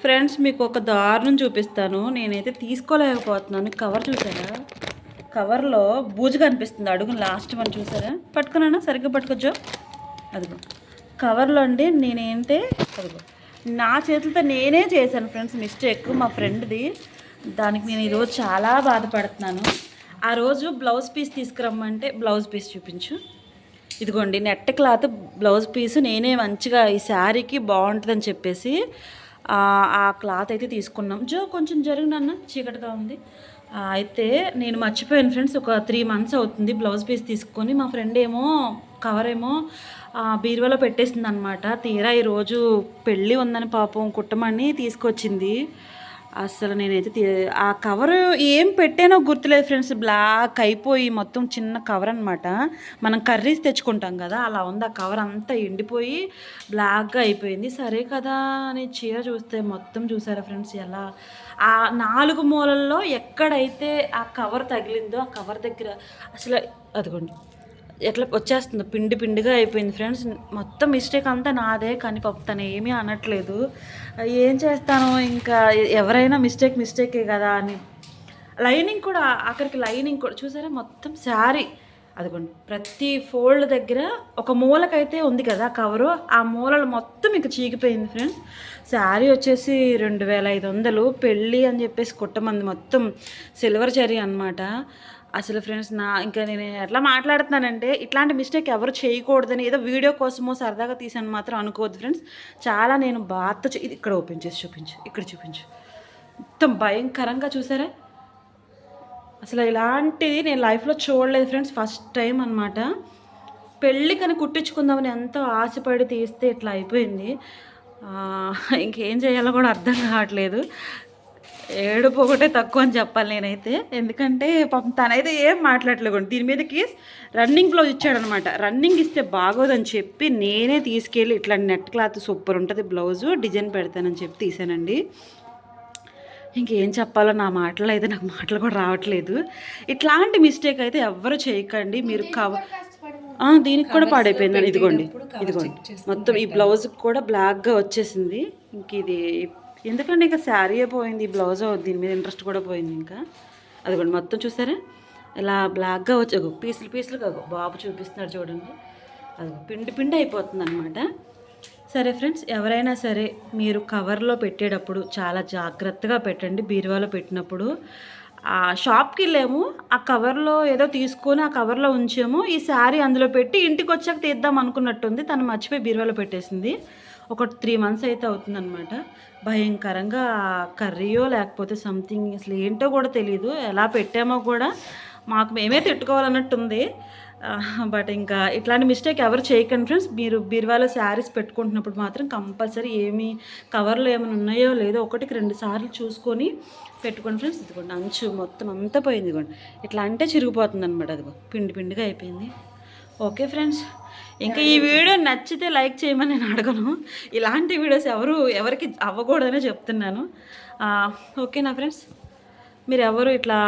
Friends మీకు ఒక దారుణం చూపిస్తాను. నేనైతే తీసుకోలేకపోతున్నాను. కవర్ చూసారా? కవర్లో బూజు కనిపిస్తుంది. అడుగు లాస్ట్ వన్ చూసారా? పట్టుకున్నానా? సరిగ్గా పట్టుకోవచ్చు. అదిగో కవర్లో అండి. నేనేంటే అదిగో నా చేతులతో నేనే చేశాను ఫ్రెండ్స్ మిస్టేక్, మా ఫ్రెండ్ది. దానికి నేను ఈరోజు చాలా బాధపడుతున్నాను. ఆ రోజు బ్లౌజ్ పీస్ తీసుకురమ్మంటే బ్లౌజ్ పీస్ చూపించు. ఇదిగోండి నెట్ క్లాత్ బ్లౌజ్ పీసు నేనే మంచిగా ఈ శారీకి బాగుంటుందని చెప్పేసి ఆ క్లాత్ అయితే తీసుకున్నాం. కొంచెం జరిగినన్న చీకటిగా ఉంది. అయితే నేను మర్చిపోయాను ఫ్రెండ్స్. ఒక 3 months అవుతుంది బ్లౌజ్ పీస్ తీసుకొని. మా ఫ్రెండ్ ఏమో కవర్ ఏమో బీరువాలో పెట్టేసింది అనమాట. తీరా ఈరోజు పెళ్ళి ఉందని పాపం కుట్టమని తీసుకొచ్చింది. అసలు నేనైతే ఆ కవర్ ఏం పెట్టానో గుర్తులేదు ఫ్రెండ్స్. బ్లాక్ అయిపోయి మొత్తం చిన్న కవర్ అనమాట. మనం కర్రీస్ తెచ్చుకుంటాం కదా, అలా ఉంది. ఆ కవర్ అంతా ఎండిపోయి బ్లాక్గా అయిపోయింది. సరే కదా అని చీర చూస్తే మొత్తం చూసారా ఫ్రెండ్స్ ఎలా ఆ 4 మూలల్లో ఎక్కడైతే ఆ కవర్ తగిలిందో ఆ కవర్ దగ్గర అసలు అదిగోండి ఎట్లా వచ్చేస్తుందో పిండి పిండిగా అయిపోయింది ఫ్రెండ్స్. మొత్తం మిస్టేక్ అంతా నాదే. కానీ పాప తను ఏమీ అనట్లేదు. ఏం చేస్తాను ఇంకా, ఎవరైనా మిస్టేకే కదా అని. లైనింగ్ కూడా ఆఖరికి లైనింగ్ కూడా చూసారా మొత్తం శారీ అదిగోండి ప్రతి ఫోల్డ్ దగ్గర ఒక మూలకైతే ఉంది కదా కవరు, ఆ మూలలు మొత్తం ఇంకా చీకిపోయింది ఫ్రెండ్స్. శారీ వచ్చేసి 2500 పెళ్ళి అని చెప్పేసి కుట్టమంది. మొత్తం సిల్వర్ జరీ అనమాట. అసలు ఫ్రెండ్స్ ఇంకా నేను ఎట్లా మాట్లాడుతున్నానంటే ఇట్లాంటి మిస్టేక్ ఎవరు చేయకూడదని, ఏదో వీడియో కోసమో సరదాగా తీసాను మాత్రం అనుకోవద్దు ఫ్రెండ్స్. చాలా నేను బాధ ఇది ఇక్కడ ఓపెన్ చేసి చూపించు, ఇక్కడ చూపించు. మొత్తం భయంకరంగా చూసారా? అసలు ఇలాంటిది నేను లైఫ్లో చూడలేదు ఫ్రెండ్స్. ఫస్ట్ టైం అనమాట. పెళ్ళికని కుట్టించుకుందామని ఎంతో ఆశపడి తీస్తే ఇట్లా అయిపోయింది. ఇంకేం చేయాలో కూడా అర్థం కావట్లేదు. ఏడుపు ఒకటే తక్కువ అని చెప్పాలి నేనైతే. ఎందుకంటే పాపం తనైతే ఏం మాట్లాడలేదు. దీని మీదకి రన్నింగ్ బ్లౌజ్ ఇచ్చాడనమాట. రన్నింగ్ ఇస్తే బాగోదని చెప్పి నేనే తీసుకెళ్ళి ఇట్లా నెట్ క్లాత్ సూపర్ ఉంటుంది బ్లౌజు, డిజైన్ పెడతానని చెప్పి తీసానండి. ఇంకేం చెప్పాలో నా మాటలు అయితే నాకు మాటలు కూడా రావట్లేదు. ఇట్లాంటి మిస్టేక్ అయితే ఎవ్వరు చేయకండి. మీరు దీనికి కూడా పాడైపోయిందని ఇదిగోండి మొత్తం ఈ బ్లౌజ్కి కూడా బ్లాక్గా వచ్చేసింది. ఇంక ఇది ఎందుకంటే ఇంకా శారీయే పోయింది, ఈ బ్లౌజ్ దీని మీద ఇంట్రెస్ట్ కూడా పోయింది. ఇంకా అదిగోండి మొత్తం చూసారా ఇలా బ్లాక్గా వచ్చి పీసులుగా బాబు చూపిస్తున్నాడు చూడండి. అది పిండి అయిపోతుంది అనమాట. సరే ఫ్రెండ్స్, ఎవరైనా సరే మీరు కవర్లో పెట్టేటప్పుడు చాలా జాగ్రత్తగా పెట్టండి. బీరువాలో పెట్టినప్పుడు ఆ షాప్కి వెళ్ళాము, ఆ కవర్లో ఏదో తీసుకొని ఆ కవర్లో ఉంచాము. ఈ శారీ అందులో పెట్టి ఇంటికి వచ్చాక తీద్దాం అనుకున్నట్టుంది. తను మర్చిపోయి బీరువాలో పెట్టేసింది. ఒక 3 months అయితే అవుతుందన్నమాట. భయంకరంగా కర్రీయో లేకపోతే సంథింగ్ అసలు ఏంటో కూడా తెలియదు. ఎలా పెట్టామో కూడా మాకు మేమే తిట్టుకోవాలన్నట్టుంది. బట్ ఇంకా ఇట్లాంటి మిస్టేక్ ఎవరు చేయకండి ఫ్రెండ్స్. మీరు బీరువాలో శారీస్ పెట్టుకుంటున్నప్పుడు మాత్రం కంపల్సరీ ఏమి కవర్లో ఏమైనా ఉన్నాయో లేదో 1-2 సార్లు చూసుకొని పెట్టుకోండి ఫ్రెండ్స్. ఇదిగోండి అంచు మొత్తం అంతా పోయింది. ఇదిగోండి ఇట్లా అంటే చిరిగిపోతుంది అనమాట. అదిగో పిండిగా అయిపోయింది. ఓకే ఫ్రెండ్స్, ఇంకా ఈ వీడియో నచ్చితే లైక్ చేయమని నేను అడగను. ఇలాంటి వీడియోస్ ఎవరికి అవ్వకూడదనే చెప్తున్నాను. ఓకేనా ఫ్రెండ్స్, మీరు ఎవరు ఇట్లా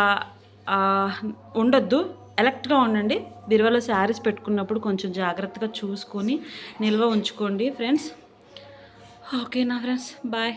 ఉండొద్దు, ఎలర్ట్గా ఉండండి. బీరువాలో శారీస్ పెట్టుకున్నప్పుడు కొంచెం జాగ్రత్తగా చూసుకొని నిల్వ ఉంచుకోండి ఫ్రెండ్స్. ఓకేనా ఫ్రెండ్స్, బాయ్.